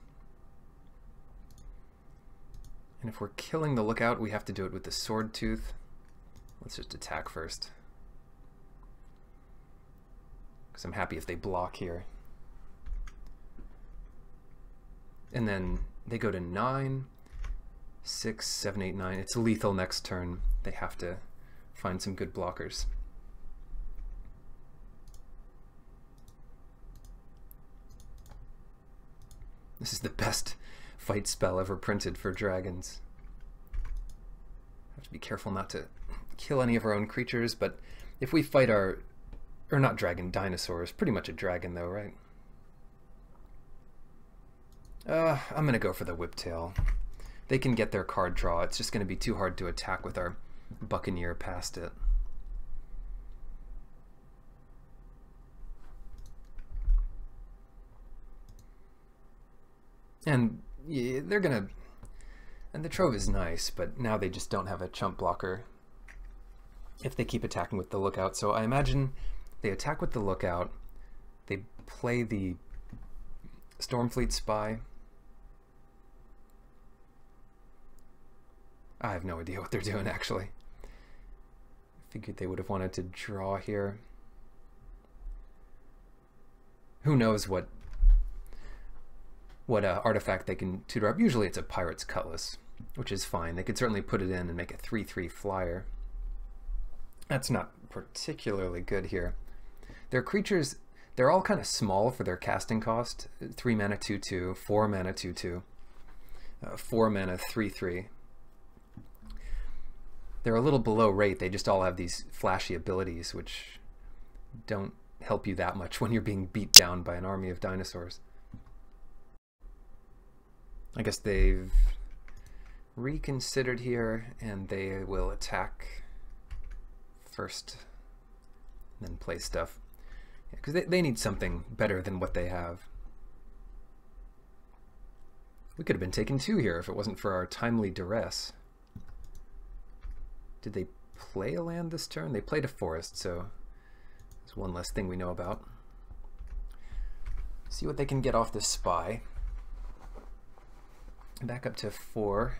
And if we're killing the Lookout, we have to do it with the Sword Tooth. Let's just attack first, because I'm happy if they block here. And then they go to 9, 6, 7, 8, 9. It's lethal next turn. They have to find some good blockers. This is the best fight spell ever printed for dragons. Have to be careful not to kill any of our own creatures, but if we fight or not dragon, dinosaurs, pretty much a dragon though, right? I'm gonna go for the Whiptail. They can get their card draw. It's just gonna be too hard to attack with our Buccaneer past it. And yeah, they're gonna... And the Trove is nice, but now they just don't have a chump blocker. if they keep attacking with the Lookout. So I imagine they attack with the Lookout, they play the Stormfleet Spy. I have no idea what they're doing, actually. Figured they would have wanted to draw here. Who knows what artifact they can tutor up. Usually it's a Pirate's Cutlass, which is fine. They could certainly put it in and make a 3/3 flyer. That's not particularly good here. Their creatures, they're all kind of small for their casting cost. 3 mana 2/2, 4 mana 2/2, 4 mana 3/3. They're a little below rate. They just all have these flashy abilities which don't help you that much when you're being beat down by an army of dinosaurs. I guess they've reconsidered here, and they will attack first, then play stuff. Because they need something better than what they have. We could have been taking 2 here if it wasn't for our timely duress. Did they play a land this turn? They played a forest, so there's one less thing we know about. See what they can get off this Spy. Back up to 4.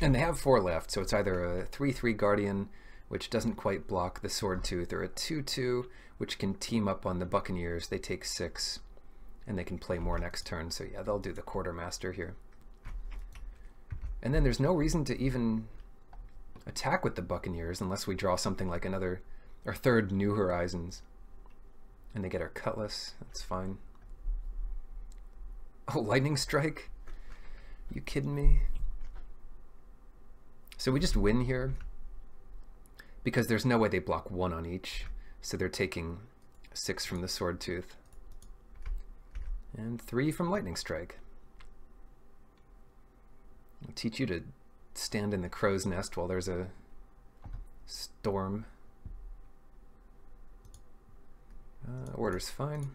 And they have 4 left, so it's either a 3/3 Guardian, which doesn't quite block the Swordtooth, or a 2/2, which can team up on the Buccaneers. They take 6, and they can play more next turn. So yeah, they'll do the Quartermaster here. And then there's no reason to even attack with the Buccaneers unless we draw something like another, our 3rd New Horizons. And they get our Cutlass. That's fine. Oh, Lightning Strike? You kidding me? So we just win here because there's no way they block 1 on each. So they're taking 6 from the Swordtooth and 3 from Lightning Strike. I'll teach you to stand in the crow's nest while there's a storm. Order's fine.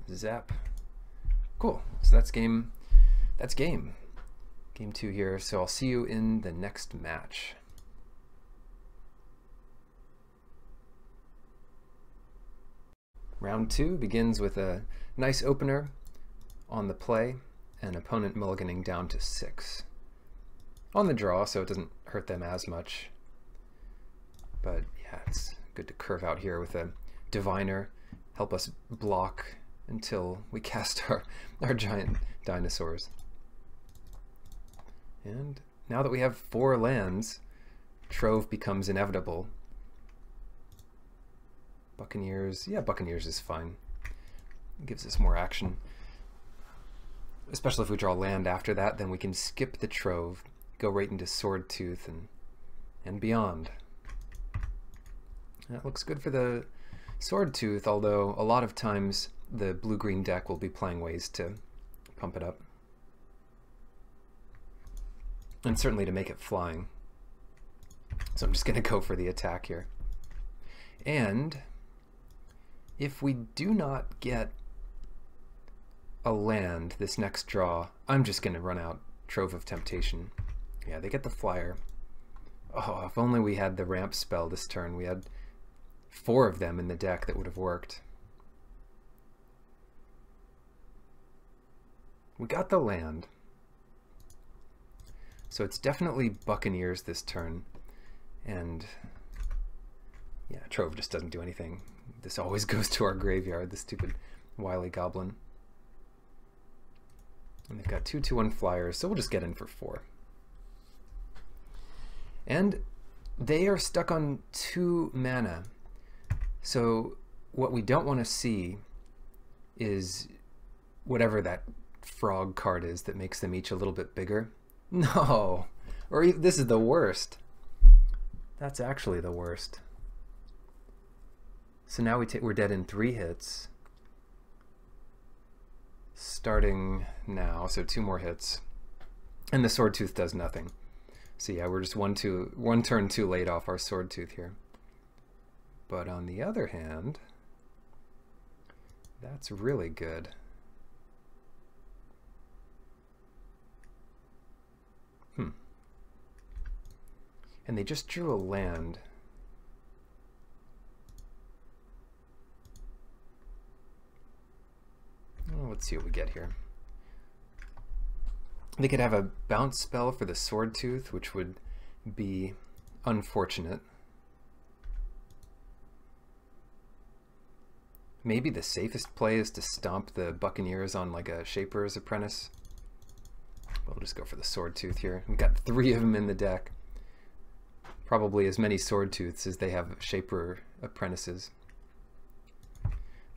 Zap. Cool. So that's game. That's game. Game 2 here. So I'll see you in the next match. Round 2 begins with a nice opener on the play, and opponent mulliganing down to 6. On the draw, so it doesn't hurt them as much. But yeah, it's good to curve out here with a Diviner, help us block until we cast our giant dinosaurs. And now that we have 4 lands, Trove becomes inevitable. Buccaneers, yeah, Buccaneers is fine. It gives us more action. Especially if we draw land after that, then we can skip the Trove, go right into Swordtooth and beyond. That looks good for the Swordtooth, although a lot of times the blue-green deck will be playing ways to pump it up. And certainly to make it flying. So I'm just going to go for the attack here. And if we do not get a land this next draw, I'm just going to run out Trove of Temptation. Yeah, they get the flyer. Oh, if only we had the ramp spell this turn. We had 4 of them in the deck that would have worked. We got the land. So it's definitely Buccaneers this turn. And yeah, Trove just doesn't do anything. This always goes to our graveyard, the stupid wily goblin. And they've got 2/2/1 flyers, so we'll just get in for 4. And they are stuck on 2 mana. So what we don't want to see is whatever that frog card is that makes them each a little bit bigger. No! Or this is the worst. That's actually the worst. So now we're dead in 3 hits. Starting now, so 2 more hits. And the Swordtooth does nothing. So yeah, we're just one turn too late off our Swordtooth here. But on the other hand, that's really good. And they just drew a land. Well, let's see what we get here. They could have a bounce spell for the Sword Tooth, which would be unfortunate. Maybe the safest play is to stomp the Buccaneers on like a Shaper's Apprentice. We'll just go for the Sword Tooth here. We've got 3 of them in the deck. Probably as many Sword Tooths as they have Shaper Apprentices.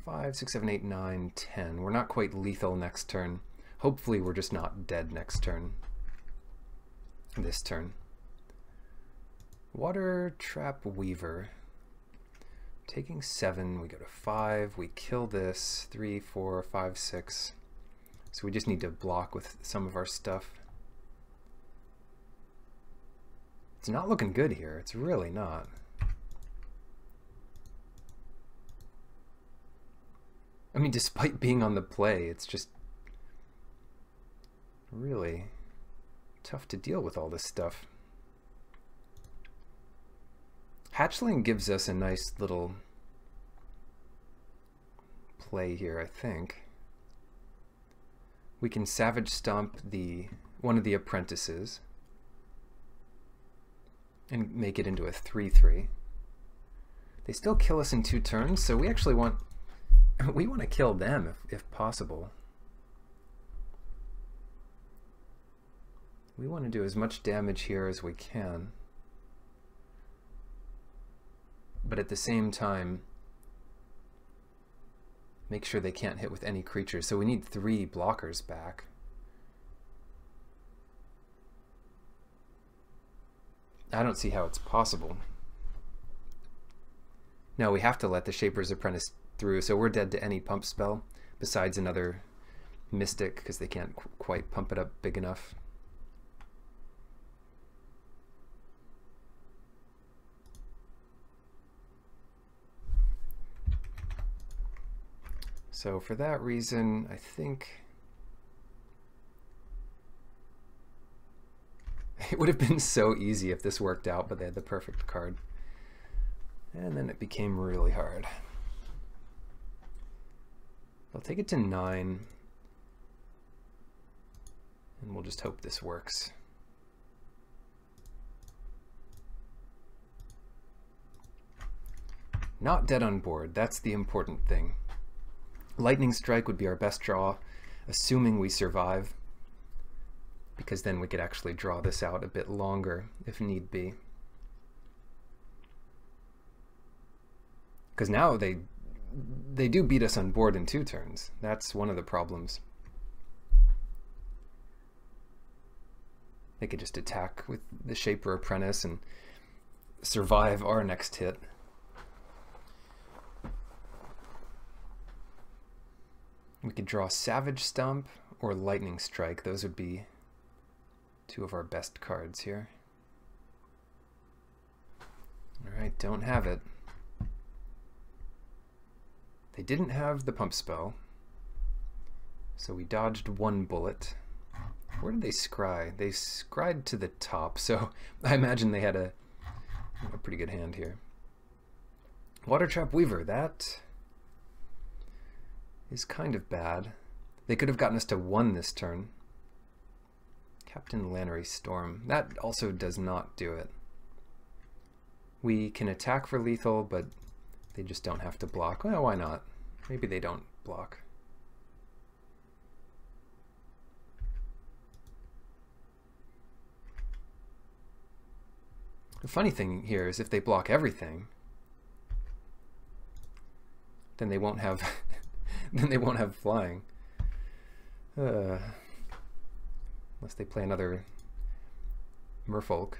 5, 6, 7, 8, 9, 10. We're not quite lethal next turn. Hopefully we're just not dead next turn. This turn. Water Trap Weaver. Taking 7, we go to 5, we kill this. 3, 4, 5, 6. So we just need to block with some of our stuff. It's not looking good here. It's really not. I mean, despite being on the play, it's just really tough to deal with all this stuff. Hatchling gives us a nice little play here, I think. We can Savage Stomp one of the apprentices and make it into a 3/3. They still kill us in 2 turns, so we actually want to kill them if possible. We want to do as much damage here as we can. But at the same time, make sure they can't hit with any creatures. So we need 3 blockers back. I don't see how it's possible. No, we have to let the Shaper's Apprentice through, so we're dead to any pump spell besides another Mystic, because they can't quite pump it up big enough. So for that reason, I think it would have been so easy if this worked out, but they had the perfect card. And then it became really hard. I'll take it to 9. And we'll just hope this works. Not dead on board, that's the important thing. Lightning Strike would be our best draw, assuming we survive, because then we could actually draw this out a bit longer if need be. Because now they do beat us on board in 2 turns. That's one of the problems. They could just attack with the Shaper Apprentice and survive our next hit. We could draw Savage Stomp or Lightning Strike. Those would be 2 of our best cards here. Alright, don't have it. They didn't have the pump spell, so we dodged 1 bullet. Where did they scry? They scried to the top, so I imagine they had a pretty good hand here. Water Trap Weaver, that is kind of bad. They could have gotten us to 1 this turn. Captain Lannery Storm, that also does not do it. We can attack for lethal, but they just don't have to block. Well, why not? Maybe they don't block. The funny thing here is if they block everything, then they won't have then they won't have flying. Unless they play another Merfolk.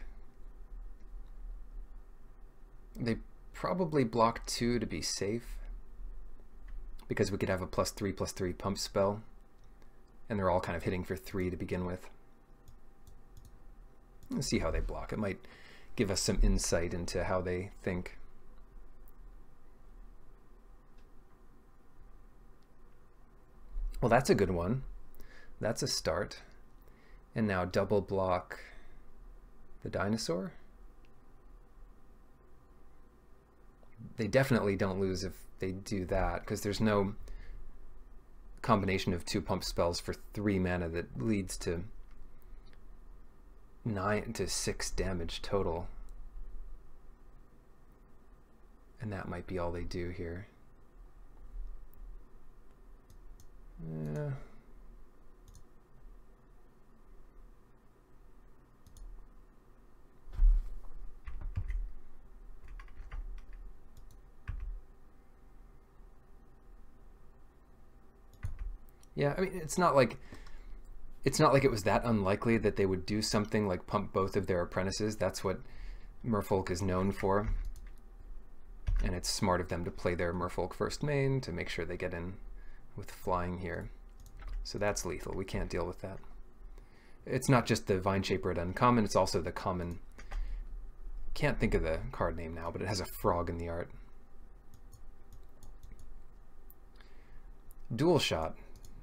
They probably block 2 to be safe, because we could have a +3/+3 pump spell, and they're all kind of hitting for 3 to begin with. Let's see how they block. It might give us some insight into how they think. Well, that's a good one. That's a start. And now double block the dinosaur. they definitely don't lose if they do that, because there's no combination of 2 pump spells for 3 mana that leads to 9 to 6 damage total. And that might be all they do here. Yeah, I mean, it's not like it was that unlikely that they would do something like pump both of their apprentices. That's what Merfolk is known for. And it's smart of them to play their Merfolk first main to make sure they get in with flying here. So that's lethal. We can't deal with that. It's not just the Vine Shaper at uncommon, it's also the common. Can't think of the card name now, but it has a frog in the art. Dual shot.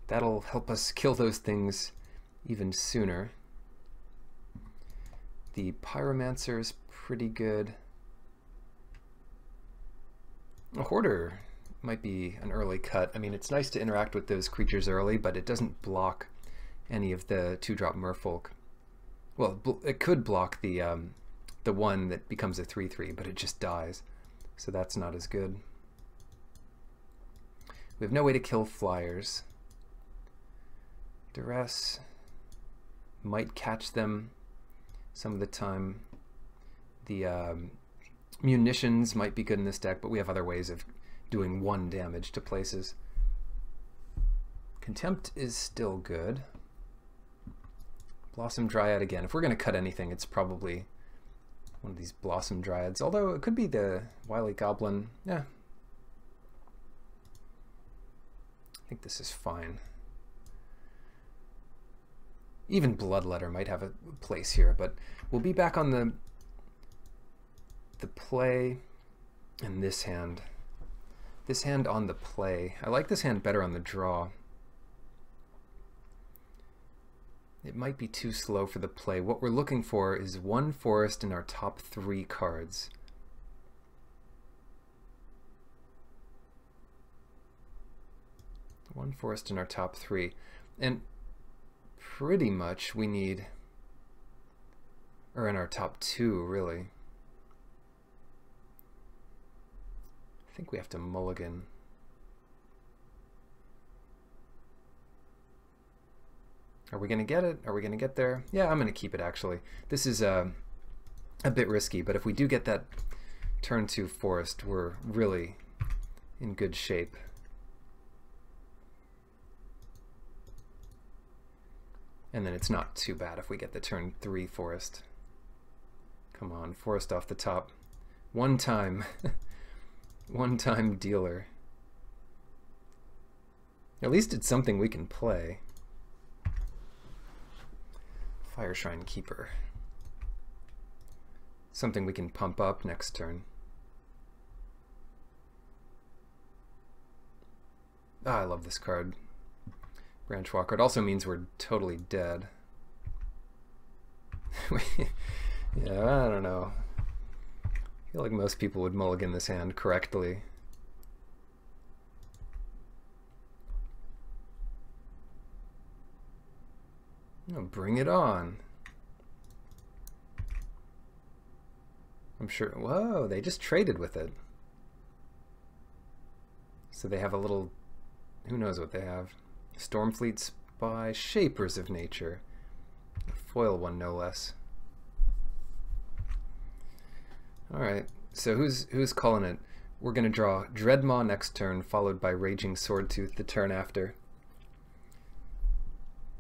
That'll help us kill those things even sooner. The Pyromancer is pretty good. A Hoarder might be an early cut. I mean, it's nice to interact with those creatures early, but it doesn't block any of the 2-drop Merfolk. Well, it could block the one that becomes a 3/3, but it just dies. So that's not as good. We have no way to kill flyers. Duress might catch them some of the time. The munitions might be good in this deck, but we have other ways of doing 1 damage to places. Contempt is still good. Blossom Dryad again. If we're going to cut anything, it's probably one of these Blossom Dryads. Although it could be the Wily Goblin. Yeah. I think this is fine. Even Bloodletter might have a place here, but we'll be back on the play and this hand. This hand on the play. I like this hand better on the draw. It might be too slow for the play. What we're looking for is 1 forest in our top 3 cards. One forest in our top 3. And pretty much we need, or in our top 2 really. I think we have to mulligan. Are we going to get it? Are we going to get there? Yeah, I'm going to keep it actually. This is a bit risky, but if we do get that turn 2 forest, we're really in good shape. And then it's not too bad if we get the turn 3 forest. Come on, forest off the top. One time. One time dealer. At least it's something we can play. Fire Shrine Keeper. Something we can pump up next turn. Ah, I love this card. Branch Walker. It also means we're totally dead. Yeah, I don't know. I feel like most people would mulligan this hand correctly. Oh, bring it on. I'm sure. Whoa, they just traded with it. So they have a little. Who knows what they have? Stormfleet Spy, Shapers of Nature. A foil one, no less. Alright, so who's calling it? We're going to draw Dreadmaw next turn, followed by Raging Swordtooth the turn after.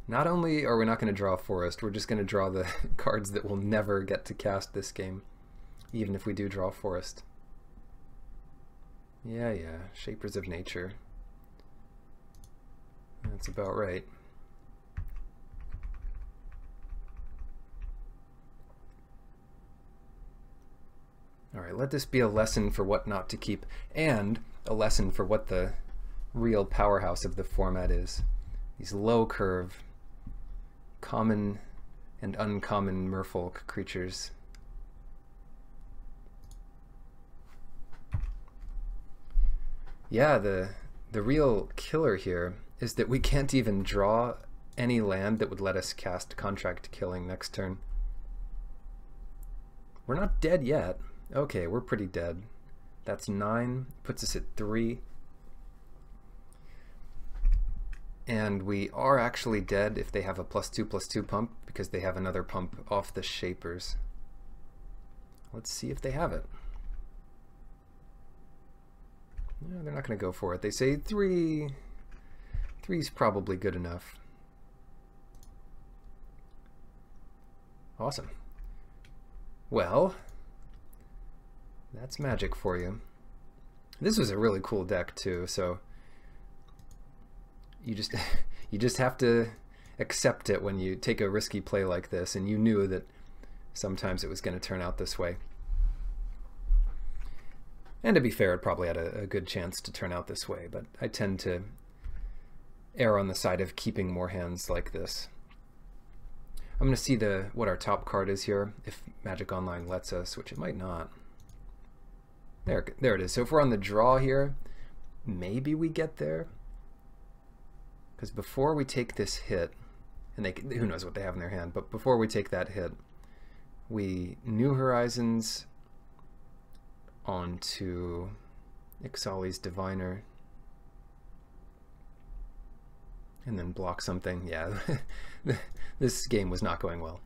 Not only are we not going to draw a forest, we're just going to draw the cards that we'll never get to cast this game, even if we do draw a forest. Yeah, Shapers of Nature. That's about right. Alright, let this be a lesson for what not to keep, and a lesson for what the real powerhouse of the format is. These low curve, common and uncommon merfolk creatures. Yeah, the real killer here is that we can't even draw any land that would let us cast Contract Killing next turn. We're not dead yet. Okay, we're pretty dead. That's 9, puts us at 3. And we are actually dead if they have a +2/+2 pump, because they have another pump off the Shapers. Let's see if they have it. No, they're not going to go for it. They say 3. 3's probably good enough. Awesome. Well, that's magic for you. This was a really cool deck too, so you just you just have to accept it when you take a risky play like this, and you knew that sometimes it was going to turn out this way. And to be fair, it probably had a good chance to turn out this way, but I tend to err on the side of keeping more hands like this. I'm going to see what our top card is here, if Magic Online lets us, which it might not. There it is. So if we're on the draw here, maybe we get there. Because before we take this hit, and who knows what they have in their hand, but before we take that hit, we New Horizons onto Ixali's Diviner, and then block something. Yeah, this game was not going well.